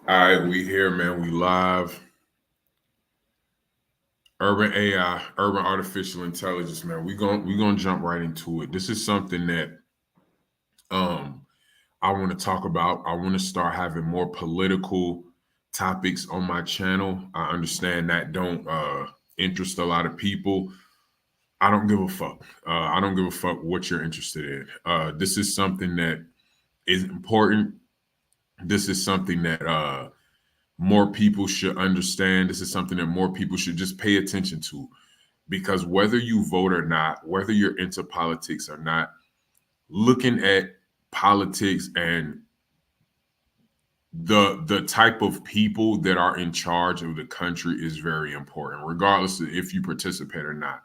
All right, we here, man. We live. Urban AI, urban artificial intelligence, man. We gonna jump right into it. This is something that um I want to talk about. I want to start having more political topics on my channel. I understand that don't interest a lot of people. I don't give a fuck. I don't give a fuck what you're interested in. This is something that is important. This is something that more people should understand. This is something that more people should just pay attention to, because whether you vote or not, whether you're into politics or not, looking at politics and the type of people that are in charge of the country is very important, regardless of if you participate or not.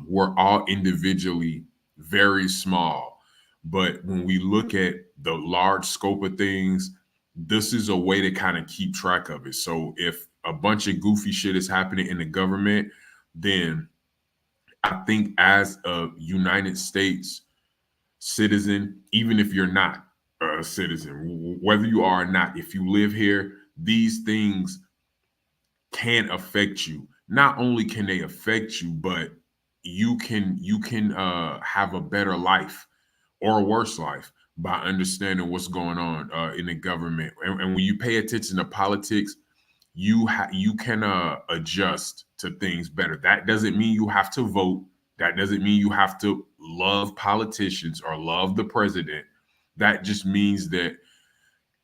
We're all individually very small, but when we look at the large scope of things, this is a way to kind of keep track of it. So if a bunch of goofy shit is happening in the government, then I think as a United States citizen, even if you're not a citizen, whether you are or not, if you live here, these things can affect you. Not only can they affect you, but you can have a better life or a worse life by understanding what's going on in the government. And when you pay attention to politics, you can adjust to things better. That doesn't mean you have to vote. That doesn't mean you have to love politicians or love the president. That just means that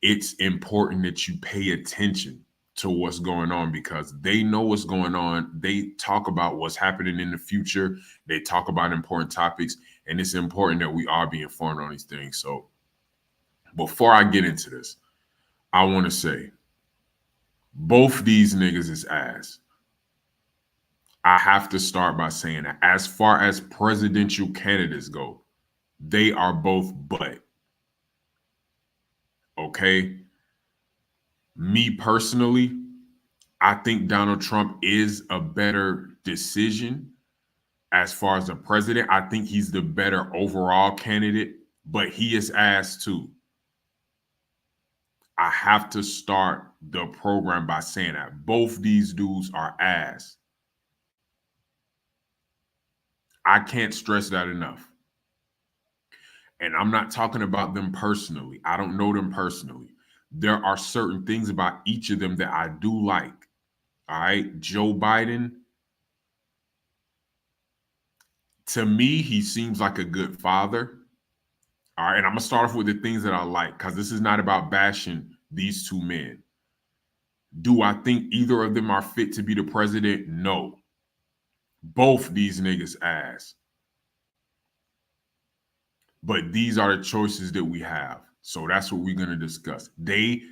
it's important that you pay attention to what's going on, because they know what's going on. They talk about what's happening in the future. They talk about important topics, and it's important that we all be informed on these things. So before I get into this, I want to say both these niggas is ass. I have to start by saying that as far as presidential candidates go, they are both butt. Okay. Me personally, I think Donald Trump is a better decision as far as a president. I think he's the better overall candidate, but he is ass too. I have to start the program by saying that both these dudes are ass. I can't stress that enough. And I'm not talking about them personally. I don't know them personally. There are certain things about each of them that I do like. All right. Joe Biden, to me, he seems like a good father. All right. And I'm going to start off with the things that I like, because this is not about bashing these two men. Do I think either of them are fit to be the president? No. Both these niggas ass. But these are the choices that we have. So that's what we're going to discuss. They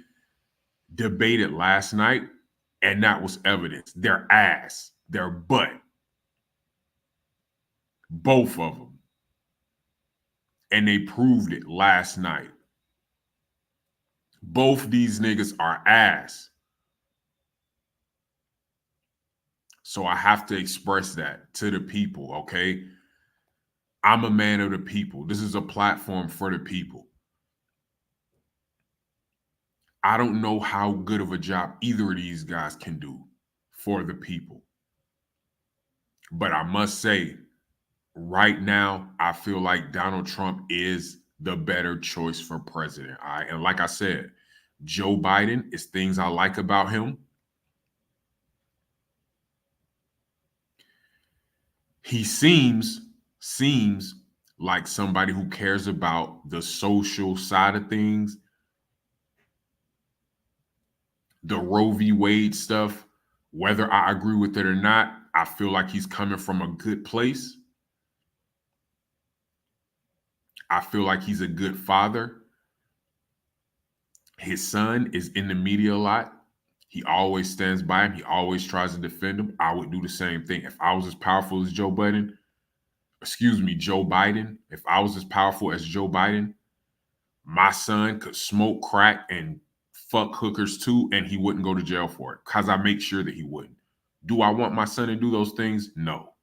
debated last night, and that was evidence. Their ass, their butt. Both of them. And they proved it last night. Both these niggas are ass. So I have to express that to the people, okay? I'm a man of the people. This is a platform for the people. I don't know how good of a job either of these guys can do for the people. But I must say, right now, I feel like Donald Trump is the better choice for president. All right. And like I said, Joe Biden is things I like about him. He seems like somebody who cares about the social side of things. The Roe v. Wade stuff, whether I agree with it or not, I feel like he's coming from a good place. I feel like he's a good father. His son is in the media a lot. He always stands by him. He always tries to defend him. I would do the same thing. If I was as powerful as Joe Biden, if I was as powerful as Joe Biden, my son could smoke crack and fuck hookers too, and he wouldn't go to jail for it, because I make sure that he wouldn't. Do I want my son to do those things? No.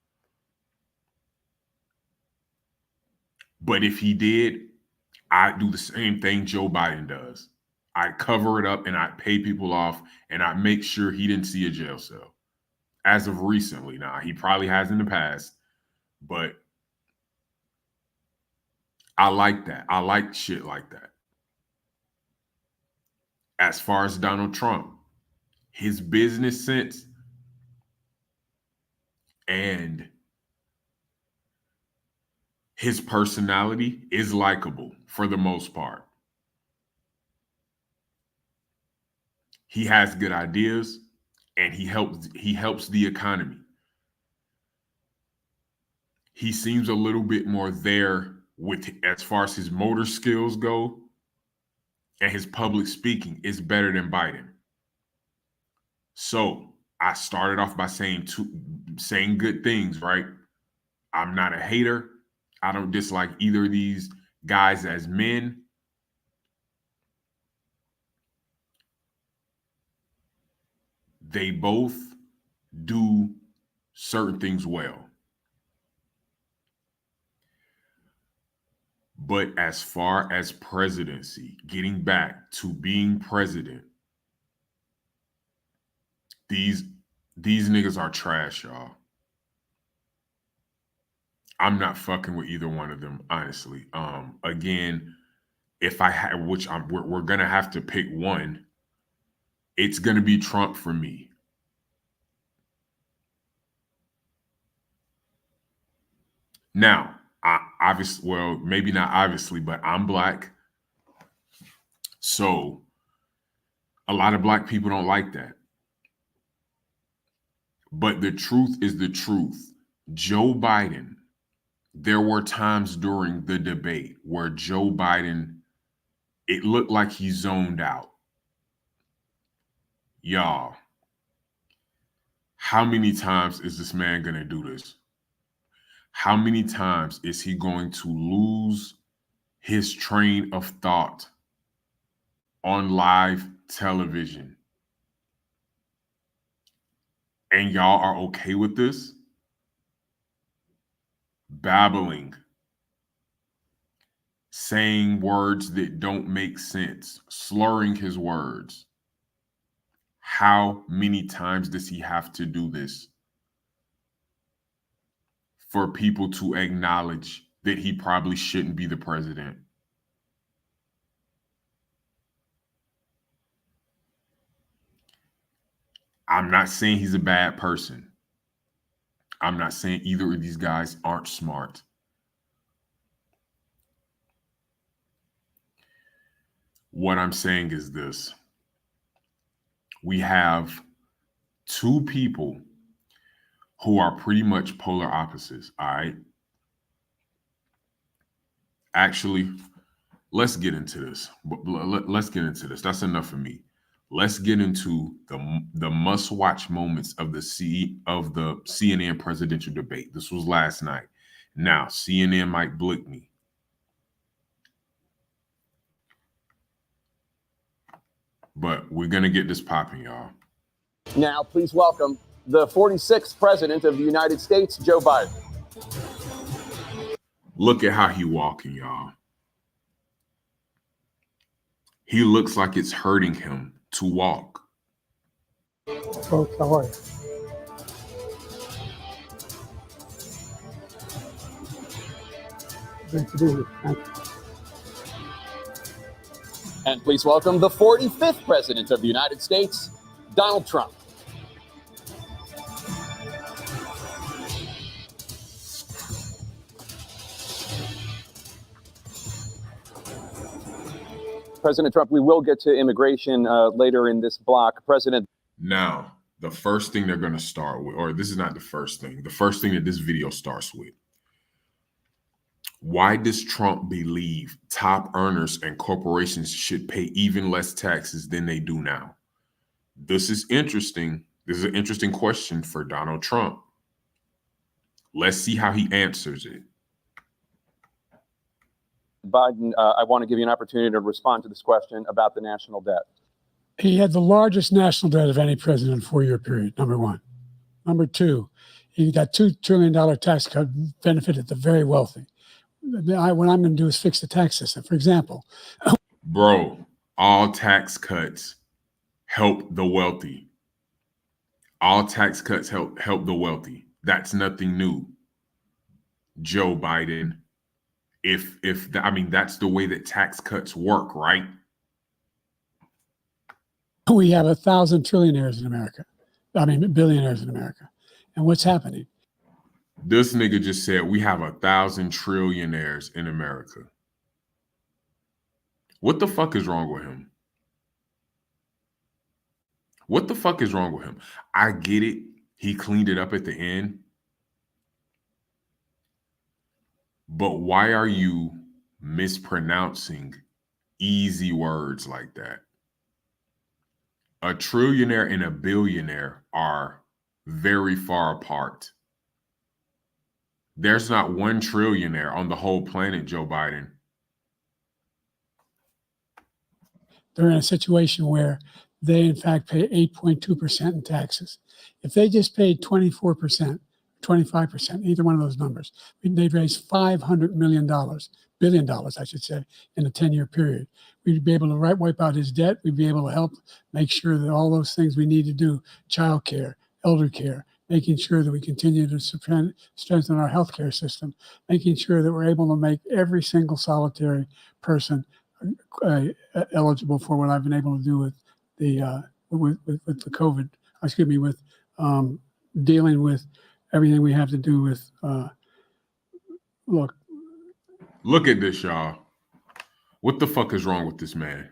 But if he did, I'd do the same thing Joe Biden does. I cover it up and I pay people off and I make sure he didn't see a jail cell. As of recently, now he probably has in the past, but I like that. I like shit like that. As far as Donald Trump, his business sense and his personality is likable for the most part. He has good ideas and he helps the economy. He seems a little bit more there with as far as his motor skills go, and his public speaking is better than Biden. So I started off by saying good things, right? I'm not a hater. I don't dislike either of these guys as men. They both do certain things well. But as far as presidency, getting back to being president, these niggas are trash, y'all. I'm not fucking with either one of them, honestly. Again, if I had, we're gonna have to pick one, it's gonna be Trump for me. Now, well, maybe not obviously, but I'm Black. So a lot of Black people don't like that. But the truth is the truth. Joe Biden, there were times during the debate where Joe Biden, it looked like he zoned out. Y'all, how many times is this man going to do this? How many times is he going to lose his train of thought on live television? And y'all are okay with this? Babbling, saying words that don't make sense, slurring his words. How many times does he have to do this for people to acknowledge that he probably shouldn't be the president? I'm not saying he's a bad person. I'm not saying either of these guys aren't smart. What I'm saying is this. We have two people who are pretty much polar opposites, all right? Actually, let's get into this. Let's get into this. That's enough for me. Let's get into the must-watch moments of the CNN presidential debate. This was last night. Now, CNN might blick me. But we're going to get this popping, y'all. Now, please welcome the 46th president of the United States, Joe Biden. Look at how he walking, y'all. He looks like it's hurting him to walk. Folks, how are you? Great to be here. Thank you. And please welcome the 45th president of the United States, Donald Trump. President Trump, we will get to immigration later in this block. Now, the first thing they're going to start with, or this is not the first thing that this video starts with. Why does Trump believe top earners and corporations should pay even less taxes than they do now? This is interesting. This is an interesting question for Donald Trump. Let's see how he answers it. Biden, I want to give you an opportunity to respond to this question about the national debt. He had the largest national debt of any president in a 4-year period, number one. Number two, he got $2 trillion tax cut benefited the very wealthy. What I'm going to do is fix the tax system. For example. Bro, All tax cuts help the wealthy. All tax cuts help the wealthy. That's nothing new. Joe Biden, I mean, that's the way that tax cuts work, right? We have 1,000 trillionaires in America. I mean, billionaires in America. And what's happening? This nigga just said we have 1,000 trillionaires in America. What the fuck is wrong with him? What the fuck is wrong with him? I get it. He cleaned it up at the end. But why are you mispronouncing easy words like that? A trillionaire and a billionaire are very far apart. There's not one trillionaire on the whole planet, Joe Biden. They're in a situation where they, in fact, pay 8.2% in taxes. If they just paid 24%, 25%, either one of those numbers, they'd raise $500 million, billion dollars, I should say, in a 10-year period. We'd be able to wipe out his debt. We'd be able to help make sure that all those things we need to do, child care, elder care, making sure that we continue to strengthen our healthcare system, making sure that we're able to make every single solitary person eligible for what I've been able to do with the with the COVID. Excuse me, with dealing with everything we have to do with. Look at this, y'all. What the fuck is wrong with this man?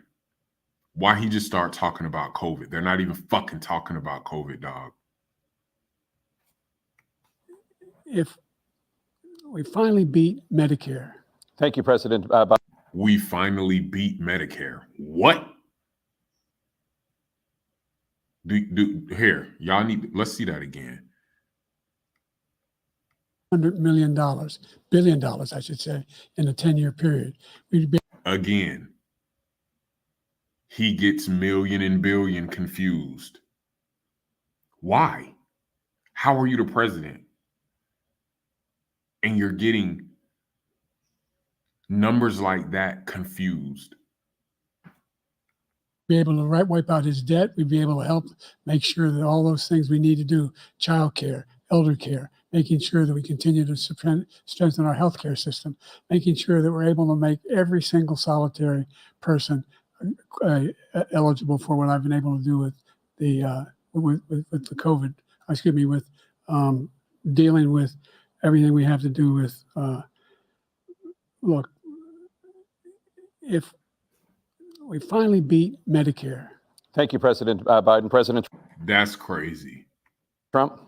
Why he just start talking about COVID? They're not even fucking talking about COVID, dog. If we finally beat Medicare. Thank you, President Biden. We finally beat Medicare. What? Here, y'all let's see that again. $100 million, billion dollars, I should say, in a 10-year period. Again, he gets million and billion confused. Why? How are you the president? And you're getting numbers like that confused. Be able to wipe out his debt. We'd be able to help make sure that all those things we need to do, child care, elder care, making sure that we continue to strengthen our healthcare system, making sure that we're able to make every single solitary person eligible for what I've been able to do with the with the COVID. Excuse me, with dealing with everything we have to do with. If we finally beat Medicare. Thank you, President Biden. President. That's crazy. Trump.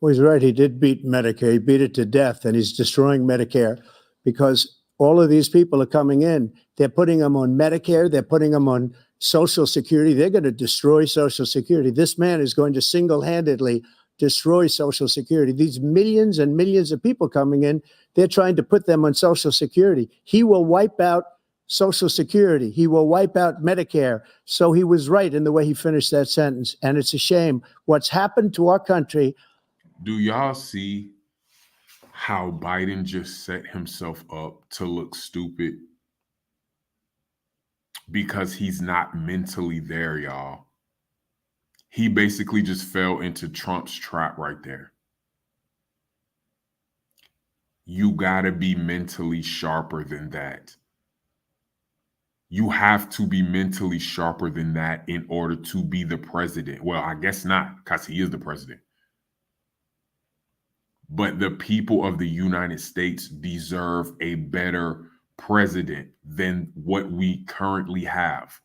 Well, he's right. He did beat Medicare. He beat it to death, and he's destroying Medicare because all of these people are coming in. They're putting them on Medicare. They're putting them on Social Security. They're going to destroy Social Security. This man is going to single-handedly destroy Social Security. These millions and millions of people coming in, they're trying to put them on Social Security. He will wipe out Social Security. He will wipe out Medicare. So he was right in the way he finished that sentence. And it's a shame what's happened to our country. Do y'all see how Biden just set himself up to look stupid? Because he's not mentally there, y'all. He basically just fell into Trump's trap right there. You gotta be mentally sharper than that. You have to be mentally sharper than that in order to be the president. Well, I guess not, because he is the president. But the people of the United States deserve a better president than what we currently have.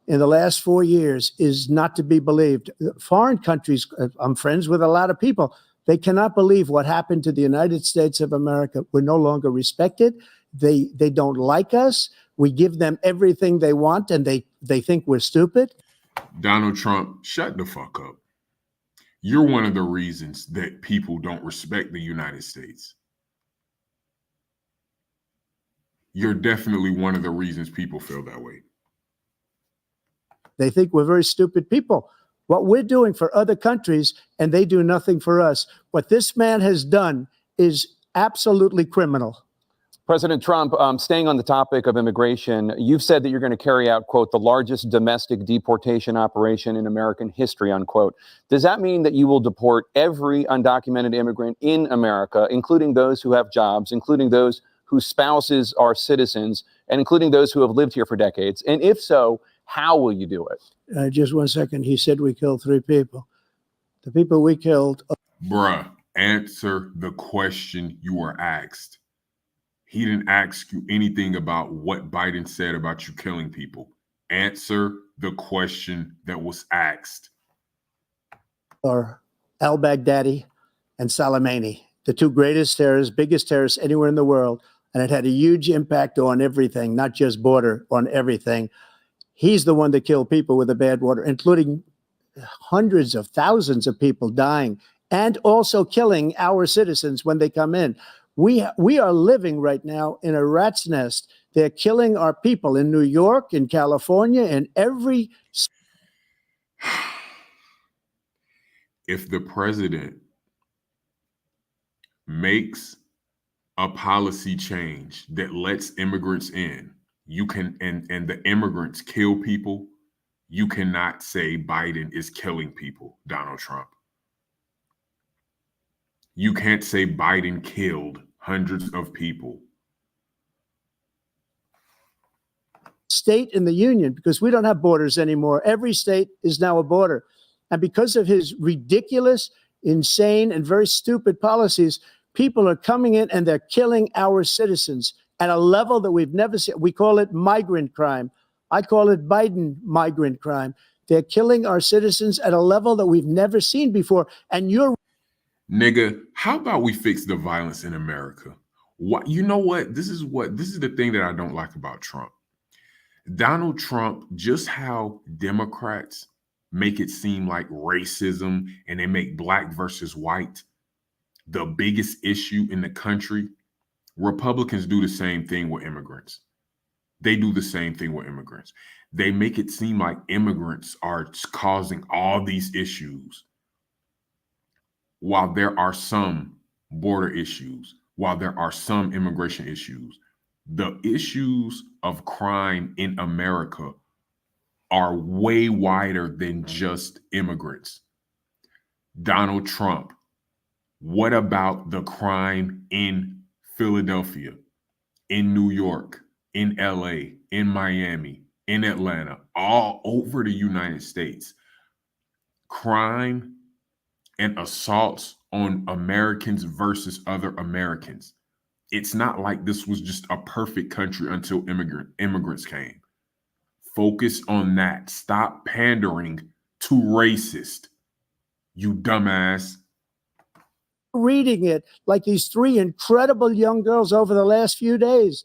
In the last 4 years is not to be believed. Foreign countries, I'm friends with a lot of people. They cannot believe what happened to the United States of America. We're no longer respected. They don't like us. We give them everything they want, and they think we're stupid. Donald Trump, shut the fuck up. You're one of the reasons that people don't respect the United States. You're definitely one of the reasons people feel that way. They think we're very stupid people. What we're doing for other countries, and they do nothing for us. What this man has done is absolutely criminal. President Trump, staying on the topic of immigration, you've said that you're going to carry out, quote, the largest domestic deportation operation in American history, unquote. Does that mean that you will deport every undocumented immigrant in America, including those who have jobs, including those whose spouses are citizens, and including those who have lived here for decades? And if so, how will you do it? Just 1 second. He said we killed 3 people. The people we killed. Bruh, answer the question you were asked. He didn't ask you anything about what Biden said about you killing people. Answer the question that was asked. Are al-Baghdadi and Soleimani, the 2 greatest terrorists, biggest terrorists anywhere in the world. And it had a huge impact on everything, not just border, on everything. He's the one that killed people with the bad water, including hundreds of thousands of people dying and also killing our citizens when they come in. We are living right now in a rat's nest. They're killing our people in New York, in California, in every. If the president makes a policy change that lets immigrants in, you can, and the immigrants kill people, you cannot say Biden is killing people, Donald Trump. You can't say Biden killed hundreds of people. State in the union, because we don't have borders anymore. Every state is now a border. And because of his ridiculous, insane, and very stupid policies, people are coming in and they're killing our citizens at a level that we've never seen. We call it migrant crime. I call it Biden migrant crime. They're killing our citizens at a level that we've never seen before. And you're. Nigga, how about we fix the violence in America? What, you know what? This is the thing that I don't like about Trump. Donald Trump, just how Democrats make it seem like racism and they make black versus white the biggest issue in the country. Republicans do the same thing with immigrants. They do the same thing with immigrants. They make it seem like immigrants are causing all these issues, while there are some border issues, while there are some immigration issues. The issues of crime in America are way wider than just immigrants. Donald Trump, what about the crime in Philadelphia, in New York, in LA, in Miami, in Atlanta, all over the United States? Crime and assaults on Americans versus other Americans. It's not like this was just a perfect country until immigrants came. Focus on that. Stop pandering to racist, you dumbass. Reading it like these 3 incredible young girls over the last few days.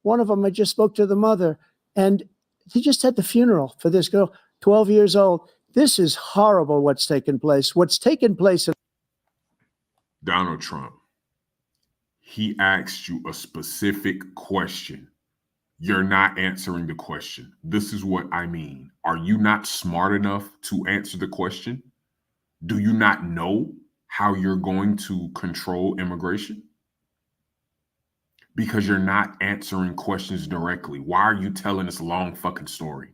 One of them, I just spoke to the mother, and he just had the funeral for this girl, 12 years old. This is horrible what's taken place. What's taken place in Donald Trump, he asked you a specific question. You're not answering the question. This is what I mean. Are you not smart enough to answer the question? Do you not know how you're going to control immigration? Because you're not answering questions directly. Why are you telling this long fucking story?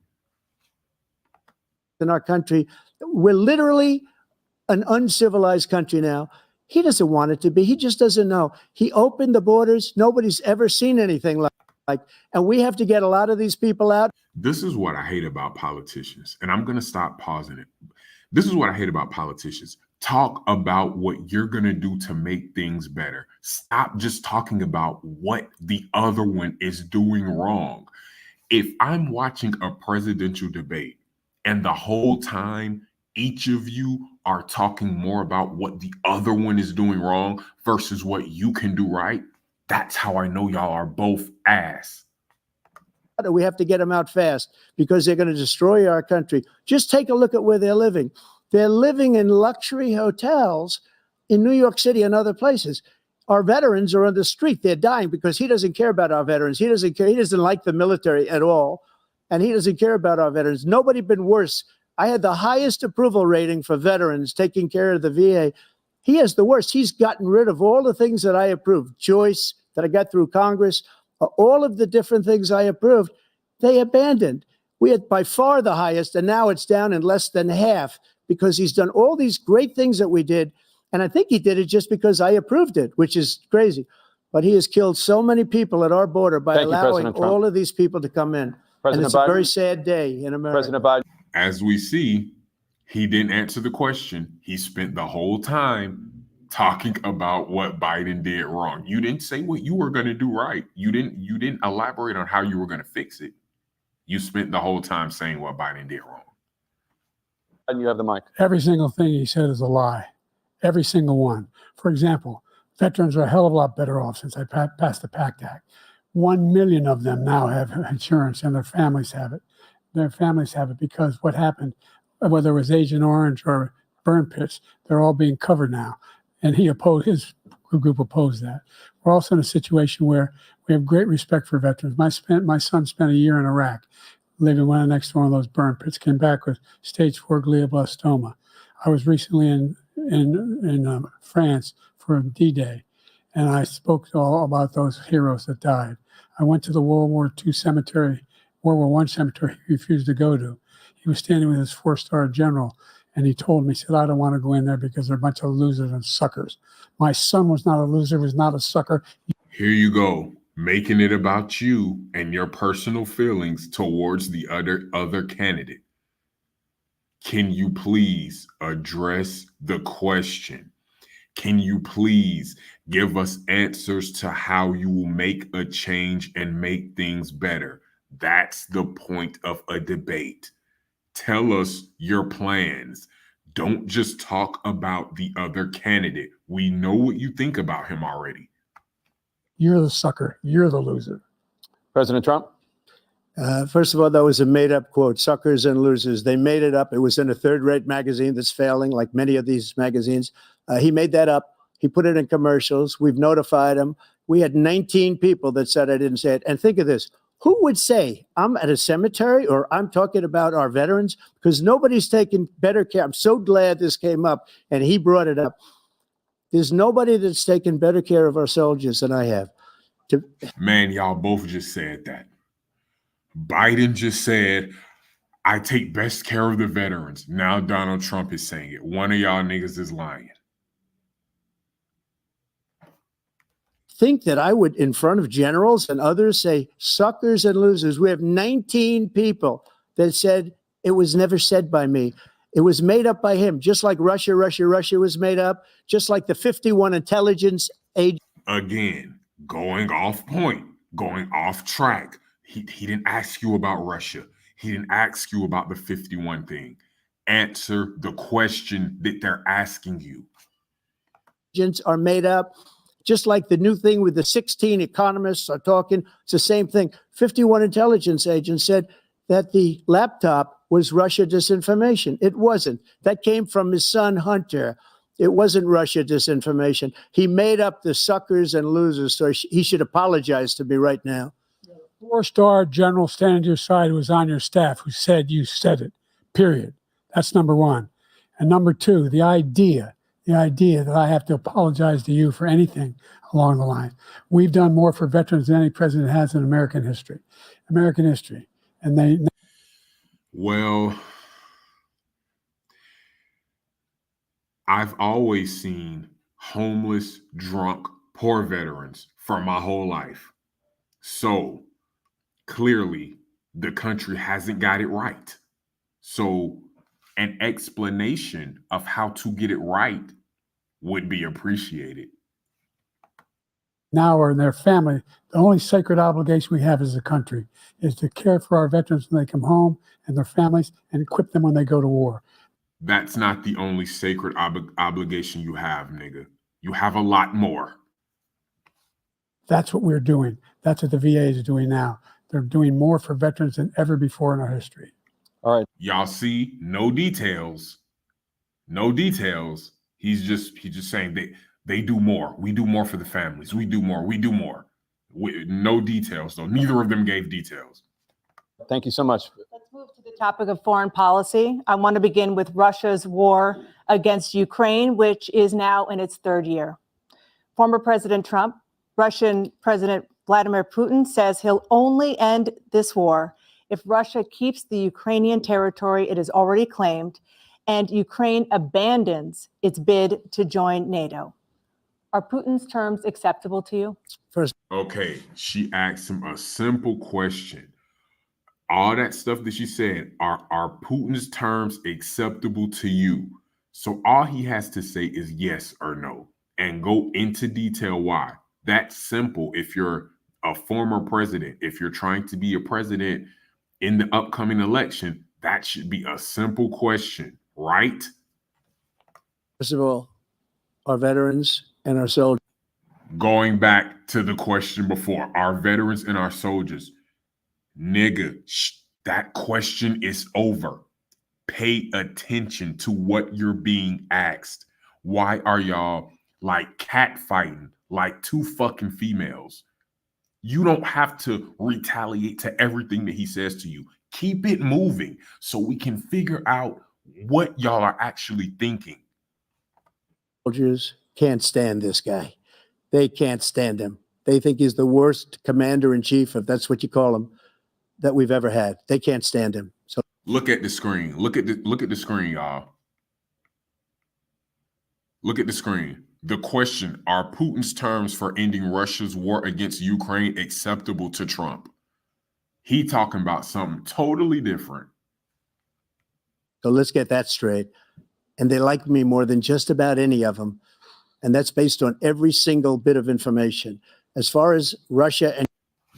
our country, we're literally an uncivilized country now. He doesn't want it to be. He just doesn't know. He opened the borders. Nobody's ever seen anything like, and we have to get a lot of these people out. This is what I hate about politicians, and I'm going to stop pausing it. This is what I hate about politicians. Talk about what you're going to do to make things better. Stop just talking about what the other one is doing wrong. If I'm watching a presidential debate and the whole time each of you are talking more about what the other one is doing wrong versus what you can do right, that's how I know y'all are both ass. We have to get them out fast because they're going to destroy our country. Just take a look at where they're living. They're living in luxury hotels in New York City and other places. Our veterans are on the street. They're dying because he doesn't care about our veterans. He doesn't care. He doesn't like the military at all. And he doesn't care about our veterans. Nobody been worse. I had the highest approval rating for veterans taking care of the VA. He has the worst. He's gotten rid of all the things that I approved. Joyce, that I got through Congress, all of the different things I approved, they abandoned. We had by far the highest, and now it's down in less than half because he's done all these great things that we did. And I think he did it just because I approved it, which is crazy. But he has killed so many people at our border by allowing all of these people to come in. And it's a very sad day in America. President Biden. As we see, he didn't answer the question. He spent the whole time talking about what Biden did wrong. You didn't say what you were going to do right. You didn't elaborate on how you were going to fix it. You spent the whole time saying what Biden did wrong. And you have the mic. Every single thing he said is a lie. Every single one. For example, veterans are a hell of a lot better off since I passed the PACT Act. 1 million of them now have insurance and their families have it. Their families have it because what happened, whether it was Agent Orange or burn pits, they're all being covered now. And his group opposed that. We're also in a situation where we have great respect for veterans. My son spent a year in Iraq, living right next to one of those burn pits, came back with stage 4 glioblastoma. I was recently in France for D-Day, and I spoke all about those heroes that died. I went to the World War I cemetery he refused to go to. He was standing with his 4-star general, and he told me, he said, I don't want to go in there because they're a bunch of losers and suckers. My son was not a loser, was not a sucker. Here you go, making it about you and your personal feelings towards the other candidate. Can you please address the question? Can you please give us answers to how you will make a change and make things better? That's the point of a debate. Tell us your plans. Don't just talk about the other candidate. We know what you think about him already. You're the sucker. You're the loser. President Trump. First of all, that was a made-up quote, suckers and losers. They made it up. It was in a third-rate magazine that's failing, like many of these magazines. He made that up. He put it in commercials. We've notified him. We had 19 people that said I didn't say it. And think of this. Who would say I'm at a cemetery or I'm talking about our veterans? Because nobody's taken better care. I'm so glad this came up and he brought it up. There's nobody that's taken better care of our soldiers than I have. Man, y'all both just said that. Biden just said, I take best care of the veterans. Now Donald Trump is saying it. One of y'all niggas is lying. Think that I would, in front of generals and others, say suckers and losers. We have 19 people that said it was never said by me. It was made up by him, just like Russia was made up, just like the 51 intelligence agents. Again, going off point, going off track. He didn't ask you about Russia. He didn't ask you about the 51 thing. Answer the question that they're asking you. Agents are made up, just like the new thing with the 16 economists are talking. It's the same thing. 51 intelligence agents said that the laptop was Russia disinformation. It wasn't. That came from his son, Hunter. It wasn't Russia disinformation. He made up the suckers and losers, so he should apologize to me right now. 4-star general standing to your side who was on your staff who said you said it, period. That's number one. And number two, the idea that I have to apologize to you for anything along the line. We've done more for veterans than any president has in American history. And well, I've always seen homeless, drunk, poor veterans for my whole life. So clearly the country hasn't got it right. So an explanation of how to get it right would be appreciated. now or in their family, the only sacred obligation we have as a country is to care for our veterans when they come home and their families and equip them when they go to war. That's not the only sacred obligation you have, nigga. You have a lot more. That's what we're doing. That's what the VA is doing now. They're doing more for veterans than ever before in our history. All right. Y'all see, no details. No details. He's just saying they do more. We do more for the families. We do more. No details, though. Neither of them gave details. Thank you so much. Let's move to the topic of foreign policy. I want to begin with Russia's war against Ukraine, which is now in its third year. Former President Trump Russian President Vladimir Putin says he'll only end this war if Russia keeps the Ukrainian territory it has already claimed and Ukraine abandons its bid to join NATO. Are Putin's terms acceptable to you? Okay, she asked him a simple question. All that stuff that she said, are Putin's terms acceptable to you? So all he has to say is yes or no and go into detail why. That's simple. If you're a former president, if you're trying to be a president in the upcoming election, that should be a simple question, right? First of all, our veterans and our soldiers. Going back to the question before, our veterans and our soldiers. Nigga, that question is over. Pay attention to what you're being asked. Why are y'all like catfighting like two fucking females? You don't have to retaliate to everything that he says to you. Keep it moving so we can figure out what y'all are actually thinking. Soldiers can't stand this guy. They can't stand him. They think he's the worst commander in chief, if that's what you call him, that we've ever had. They can't stand him. So look at the screen. Look at the screen, y'all. Look at the screen. The question, are Putin's terms for ending Russia's war against Ukraine acceptable to Trump? He talking about something totally different. So let's get that straight. And they like me more than just about any of them. And that's based on every single bit of information. As far as Russia and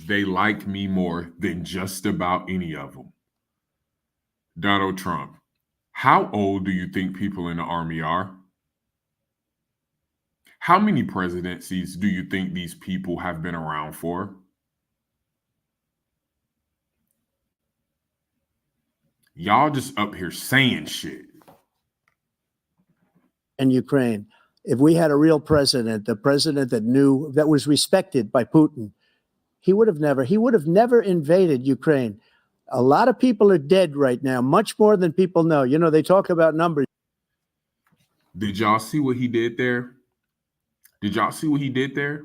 they like me more than just about any of them. Donald Trump, how old do you think people in the army are? How many presidencies do you think these people have been around for? Y'all just up here saying shit. And Ukraine. If we had a real president, the president that knew, that was respected by Putin, he would have never invaded Ukraine. A lot of people are dead right now, much more than people know. You know, they talk about numbers. Did y'all see what he did there? Did y'all see what he did there?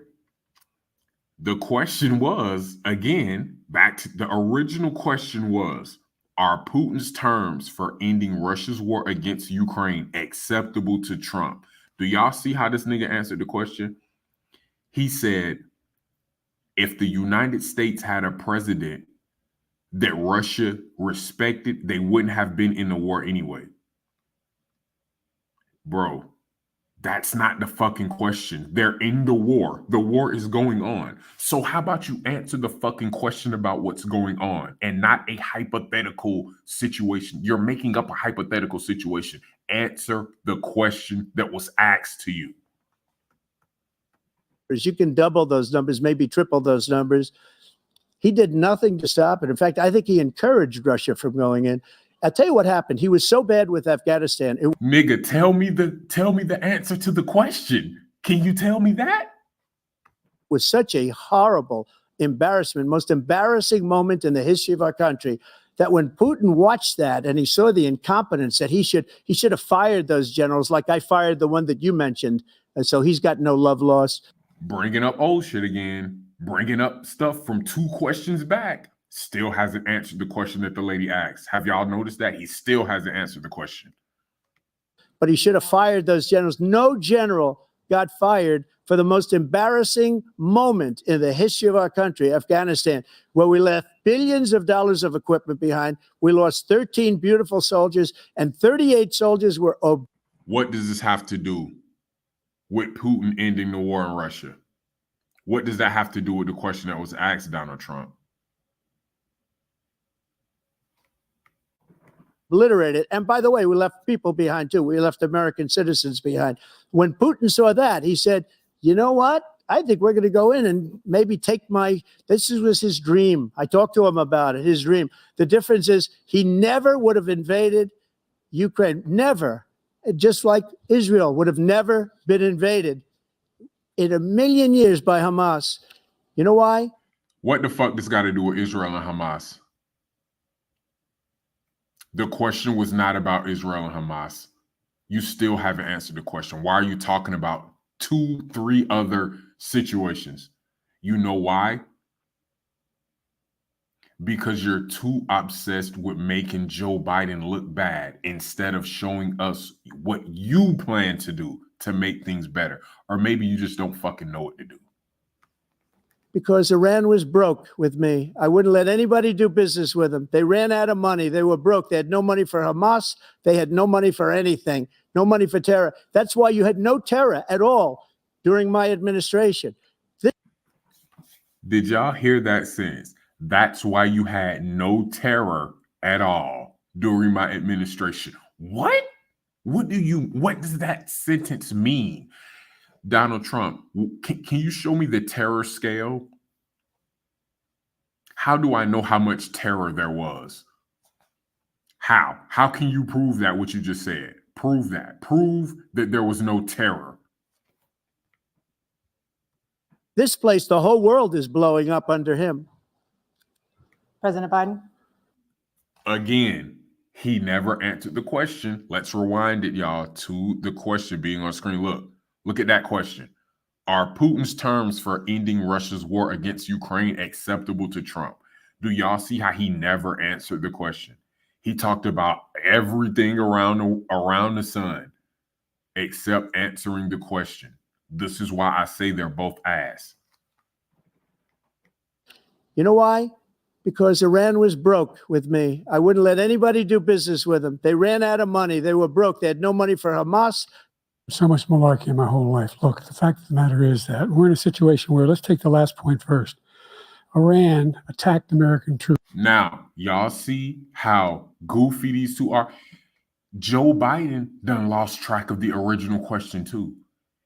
The question was, again, back to the original question was, are Putin's terms for ending Russia's war against Ukraine acceptable to Trump? Do y'all see how this nigga answered the question? He said, if the United States had a president that Russia respected, they wouldn't have been in the war anyway. Bro, that's not the fucking question. They're in the war. The war is going on. So how about you answer the fucking question about what's going on and not a hypothetical situation? You're making up a hypothetical situation. Answer the question that was asked to you. You can double those numbers, maybe triple those numbers. He did nothing to stop it. In fact, I think he encouraged Russia from going in. I'll tell you what happened. He was so bad with Afghanistan. Nigga, tell me the answer to the question. Can you tell me that? Was such a horrible embarrassment, most embarrassing moment in the history of our country, that when Putin watched that and he saw the incompetence, that he should have fired those generals, like I fired the one that you mentioned. And so he's got no love lost. Bringing up old shit again, bringing up stuff from 2 questions back. Still hasn't answered the question that the lady asked. Have y'all noticed that? He still hasn't answered the question. But he should have fired those generals. No general got fired for the most embarrassing moment in the history of our country, Afghanistan, where we left billions of dollars of equipment behind. We lost 13 beautiful soldiers, and 38 soldiers were obese. What does this have to do with Putin ending the war in Russia? What does that have to do with the question that was asked Donald Trump? Obliterated. And by the way, we left people behind too. We left American citizens behind. When Putin saw that, he said, you know what? I think we're going to go in and maybe take this was his dream. I talked to him about it, his dream. The difference is he never would have invaded Ukraine. Never. Just like Israel would have never been invaded in a million years by Hamas. You know why? What the fuck this got to do with Israel and Hamas? The question was not about Israel and Hamas. You still haven't answered the question. Why are you talking about 2, 3 other situations? You know why? Because you're too obsessed with making Joe Biden look bad instead of showing us what you plan to do to make things better. Or maybe you just don't fucking know what to do. Because Iran was broke with me. I wouldn't let anybody do business with them. They ran out of money. They were broke. They had no money for Hamas. They had no money for anything, no money for terror. That's why you had no terror at all during my administration. Did y'all hear that sentence? That's why you had no terror at all during my administration. What? What does that sentence mean? Donald Trump, can you show me the terror scale? How do I know how much terror there was? How? How can you prove that what you just said? Prove that. Prove that there was no terror. This place, the whole world is blowing up under him. President Biden? Again, he never answered the question. Let's rewind it, y'all, to the question being on screen. Look at that question. Are Putin's terms for ending Russia's war against Ukraine acceptable to Trump? Do y'all see how he never answered the question? He talked about everything around the sun except answering the question. This is why I say they're both ass. You know why? Because Iran was broke with me. I wouldn't let anybody do business with them. They ran out of money. They were broke. They had no money for Hamas. So much malarkey in my whole life. Look, the fact of the matter is that we're in a situation where, let's take the last point first. Iran attacked American troops. Now, y'all see how goofy these two are? Joe Biden done lost track of the original question too.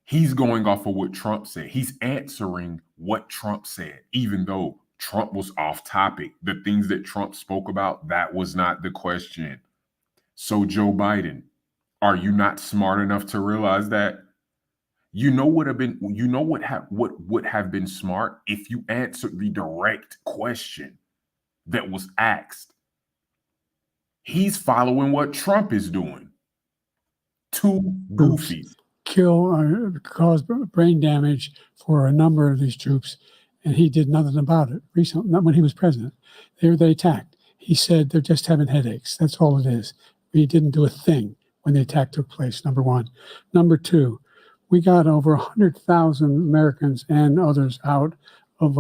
He's going off of what Trump said. He's answering what Trump said, even though Trump was off topic. The things that Trump spoke about, that was not the question. So Joe Biden, are you not smart enough to realize that? You know what would have been smart if you answered the direct question that was asked. He's following what Trump is doing. Two goofies. Cause brain damage for a number of these troops, and he did nothing about it. Recently, not when he was president. They attacked. He said they're just having headaches. That's all it is. He didn't do a thing when the attack took place, number one. Number two, we got over 100,000 Americans and others out of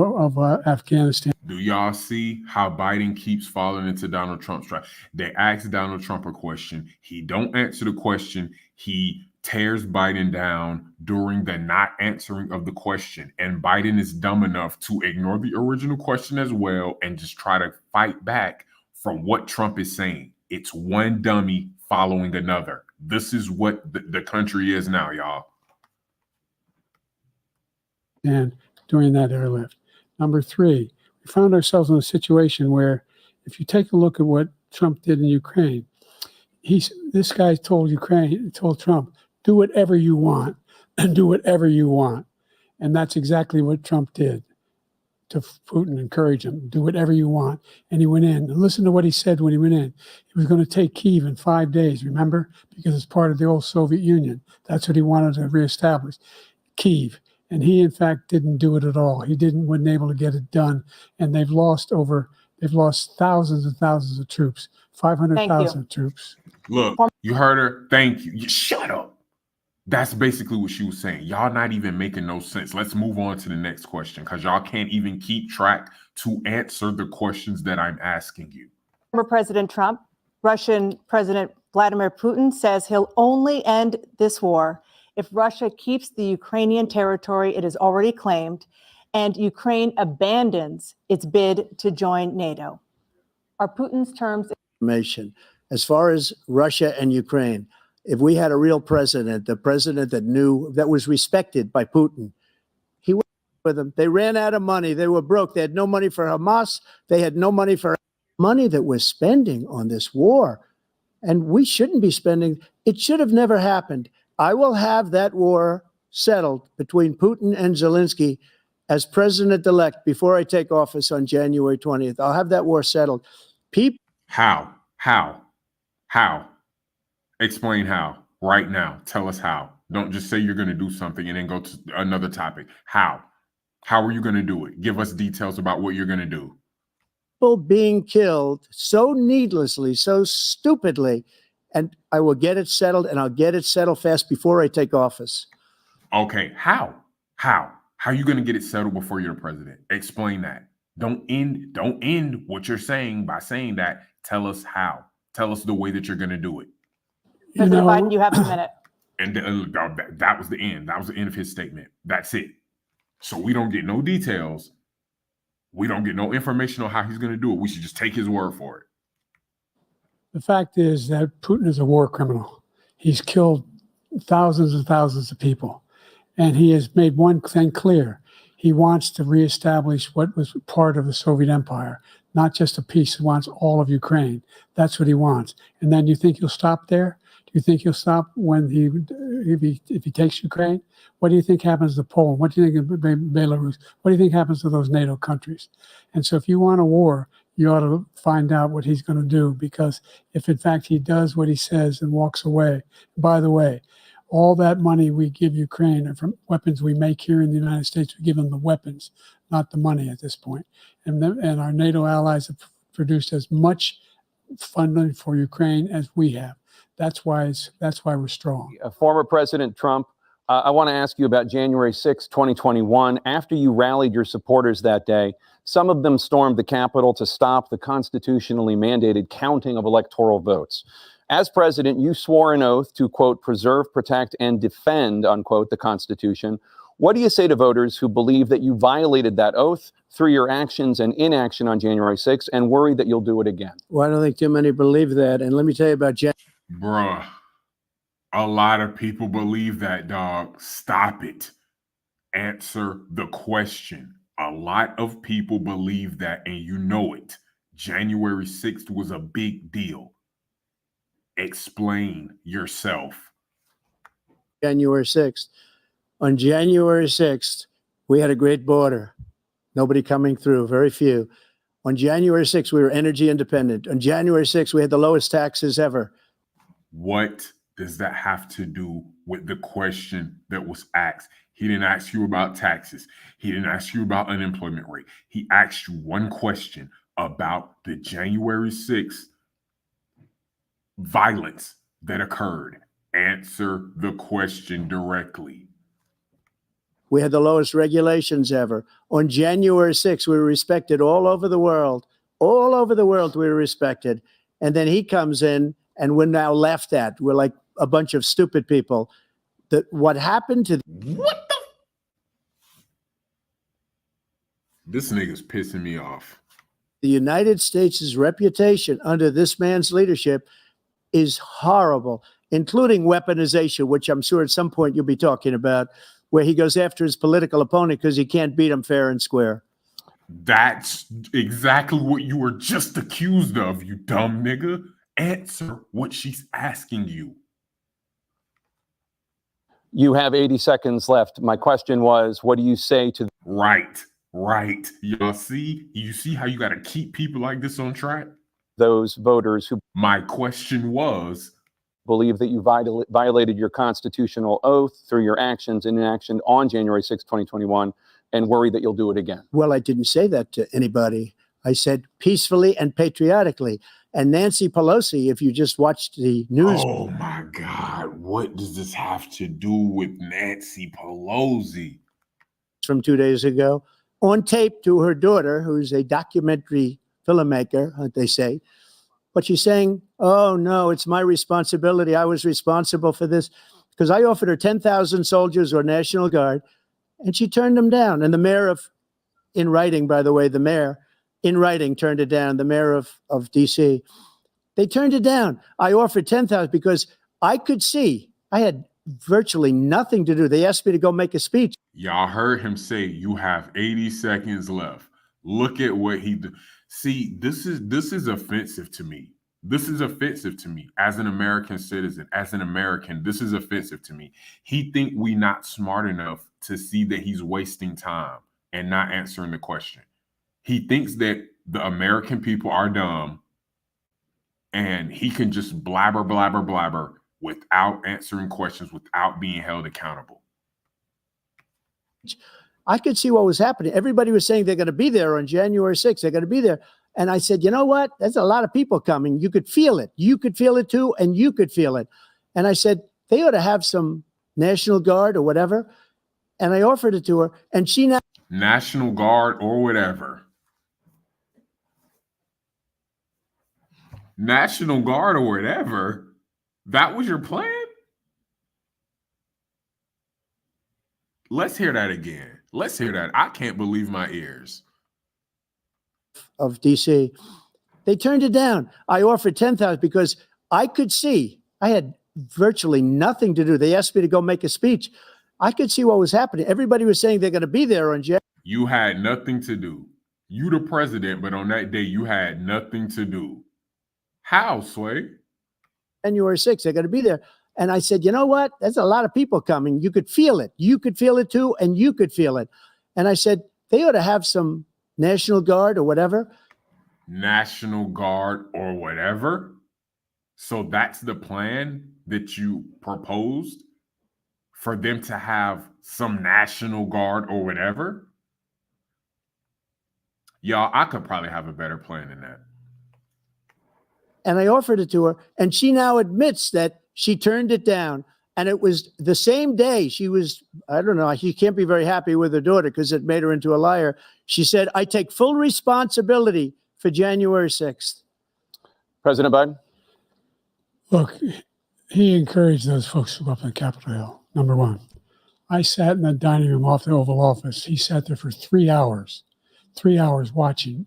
Afghanistan. Do y'all see how Biden keeps falling into Donald Trump's trap? They asked Donald Trump a question. He don't answer the question. He tears Biden down during the not answering of the question. And Biden is dumb enough to ignore the original question as well and just try to fight back from what Trump is saying. It's one dummy following another. This is what the country is now, y'all. And during that airlift. Number three, we found ourselves in a situation where, if you take a look at what Trump did in Ukraine, this guy told Trump, do whatever you want, and do whatever you want. And that's exactly what Trump did to Putin, encourage him, do whatever you want. And he went in. And listen to what he said when he went in. He was going to take Kyiv in 5 days, remember? Because it's part of the old Soviet Union. That's what he wanted to reestablish, Kyiv. And he, in fact, didn't do it at all. He wasn't able to get it done. And they've lost thousands and thousands of troops, 500,000 troops. Look, you heard her. Thank you. Shut up. That's basically what she was saying. Y'all not even making no sense. Let's move on to the next question because y'all can't even keep track to answer the questions that I'm asking you. Former President Trump, Russian President Vladimir Putin says he'll only end this war if Russia keeps the Ukrainian territory it has already claimed and Ukraine abandons its bid to join NATO. Are Putin's terms... As far as Russia and Ukraine, if we had a real president, the president that was respected by Putin, he went with them. They ran out of money. They were broke. They had no money for Hamas. They had no money for money that we're spending on this war. And we shouldn't be spending. It should have never happened. I will have that war settled between Putin and Zelensky as president-elect before I take office on January 20th. I'll have that war settled. How? Explain how. Right now. Tell us how. Don't just say you're going to do something and then go to another topic. How? How are you going to do it? Give us details about what you're going to do. People being killed so needlessly, so stupidly, and I will get it settled, and I'll get it settled fast before I take office. Okay, how? How are you going to get it settled before you're the president? Explain that. Don't end what you're saying by saying that. Tell us how. Tell us the way that you're going to do it. President Biden, you have a minute. And that was the end. That was the end of his statement. That's it. So we don't get no details. We don't get no information on how he's going to do it. We should just take his word for it. The fact is that Putin is a war criminal. He's killed thousands and thousands of people. And he has made one thing clear. He wants to reestablish what was part of the Soviet Empire, not just a piece. He wants all of Ukraine. That's what he wants. And then you think he'll stop there? Do you think he'll stop when if he takes Ukraine? What do you think happens to Poland? What do you think of Belarus? What do you think happens to those NATO countries? And so if you want a war, you ought to find out what he's going to do, because if in fact he does what he says and walks away, by the way, all that money we give Ukraine are from weapons we make here in the United States. We give them the weapons, not the money at this point. And our NATO allies have produced as much funding for Ukraine as we have. That's why we're strong. Former President Trump, I want to ask you about January 6, 2021. After you rallied your supporters that day, some of them stormed the Capitol to stop the constitutionally mandated counting of electoral votes. As president, you swore an oath to, quote, preserve, protect, and defend, unquote, the Constitution. What do you say to voters who believe that you violated that oath through your actions and inaction on January 6th and worry that you'll do it again? Well, I don't think too many believe that. And let me tell you about Bruh, a lot of people believe that, dog. Stop it. Answer the question. A lot of people believe that, and you know it. January 6th was a big deal. Explain yourself. January 6th. On January 6th, we had a great border. Nobody coming through, very few. On January 6th, we were energy independent. On January 6th, we had the lowest taxes ever. What does that have to do with the question that was asked? He didn't ask you about taxes. He didn't ask you about unemployment rate. He asked you one question about the January 6th violence that occurred. Answer the question directly. We had the lowest regulations ever. On January 6th, we were respected all over the world. All over the world, we were respected. And then he comes in, and we're now laughed at. We're like a bunch of stupid people. What happened to... What the? This nigga's pissing me off. The United States' reputation under this man's leadership is horrible, including weaponization, which I'm sure at some point you'll be talking about, where he goes after his political opponent because he can't beat him fair and square. That's exactly what you were just accused of, you dumb nigga. Answer what she's asking you. You have 80 seconds left. My question was, what do you say to... Right. You see how you got to keep people like this on track? those voters who... My question was... believe that you violated your constitutional oath through your actions and inaction on January 6, 2021, and worry that you'll do it again. Well, I didn't say that to anybody. I said peacefully and patriotically. And Nancy Pelosi, if you just watched the news... Oh, my God. What does this have to do with Nancy Pelosi? From 2 days ago, on tape to her daughter, who's a documentary filmmaker, they say. But she's saying, oh, no, it's my responsibility. I was responsible for this because I offered her 10,000 soldiers or National Guard, and she turned them down. And the mayor of, in writing, by the way, the mayor in writing turned it down, the mayor of D.C. They turned it down. I offered 10,000 because I could see I had virtually nothing to do. They asked me to go make a speech. Y'all heard him say you have 80 seconds left. Look at what he did. See, this is offensive to me. This is offensive to me as an American citizen, as an American. This is offensive to me. He think we not smart enough to see that he's wasting time and not answering the question. He thinks that the American people are dumb and he can just blabber without answering questions, without being held accountable. I could see what was happening. Everybody was saying they're going to be there on January 6th. They're going to be there. And I said, you know what? There's a lot of people coming. You could feel it. You could feel it too, and you could feel it. And I said, they ought to have some National Guard or whatever. And I offered it to her, and she now National Guard or whatever. National Guard or whatever. That was your plan? Let's hear that again. Let's hear that. I can't believe my ears. of DC, they turned it down. I offered 10,000 because I could see I had virtually nothing to do. They asked me to go make a speech. I could see what was happening. Everybody was saying they're going to be there on January. You had nothing to do. You the president, but on that day, you had nothing to do. How, Sway? January 6th. They're going to be there. And I said, you know what? There's a lot of people coming. You could feel it. You could feel it too, and you could feel it. And I said, they ought to have some National Guard or whatever. National Guard or whatever? So that's the plan that you proposed? For them to have some National Guard or whatever? Y'all, I could probably have a better plan than that. And I offered it to her, and she now admits that she turned it down. And it was the same day she was, I don't know, she can't be very happy with her daughter because it made her into a liar. She said, I take full responsibility for January 6th. President Biden? Look, he encouraged those folks to go up on Capitol Hill, number one. I sat in the dining room off the Oval Office. He sat there for 3 hours watching,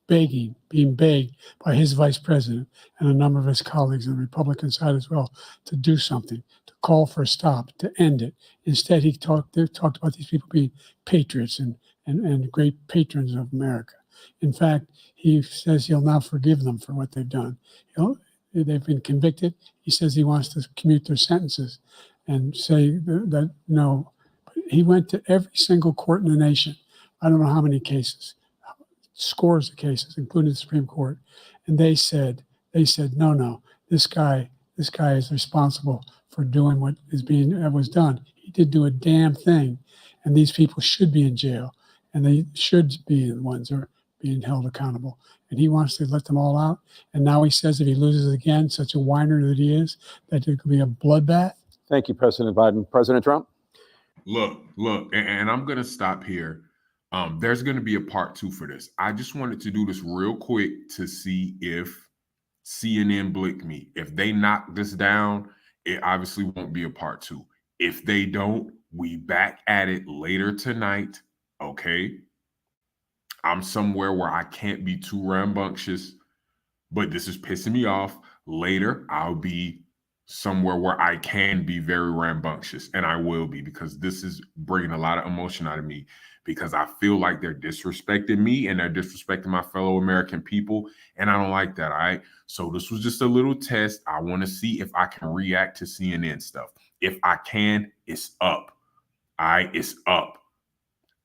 begging, being begged by his vice president and a number of his colleagues on the Republican side as well to do something, to call for a stop, to end it. Instead, they talked about these people being patriots and great patrons of America. In fact, he says he'll now forgive them for what they've done. They've been convicted. He says he wants to commute their sentences and say that no. But he went to every single court in the nation. I don't know how many cases, scores of cases, including the Supreme Court. And they said, no, this guy is responsible for doing what was done. He did do a damn thing. And these people should be in jail. And they should be the ones that are being held accountable. And he wants to let them all out. And now he says if he loses again, such a whiner that he is, that there could be a bloodbath. Thank you, President Biden. President Trump? Look, and I'm going to stop here. There's going to be a part 2 for this. I just wanted to do this real quick to see if CNN blinked me. If they knock this down, it obviously won't be a part 2. If they don't, we back at it later tonight, okay? I'm somewhere where I can't be too rambunctious, but this is pissing me off. Later, I'll be somewhere where I can be very rambunctious, and I will be, because this is bringing a lot of emotion out of me, because I feel like they're disrespecting me and they're disrespecting my fellow American people, and I don't like that, all right? So this was just a little test. I want to see if I can react to CNN stuff. If I can, it's up, all right? It's up.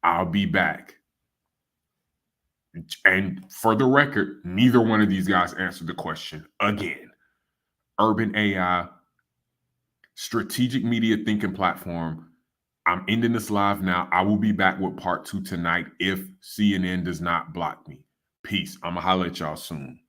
I'll be back. And for the record, neither one of these guys answered the question again. Urban AI, strategic media thinking platform. I'm ending this live now. I will be back with part 2 tonight if CNN does not block me. Peace. I'm going to holler at y'all soon.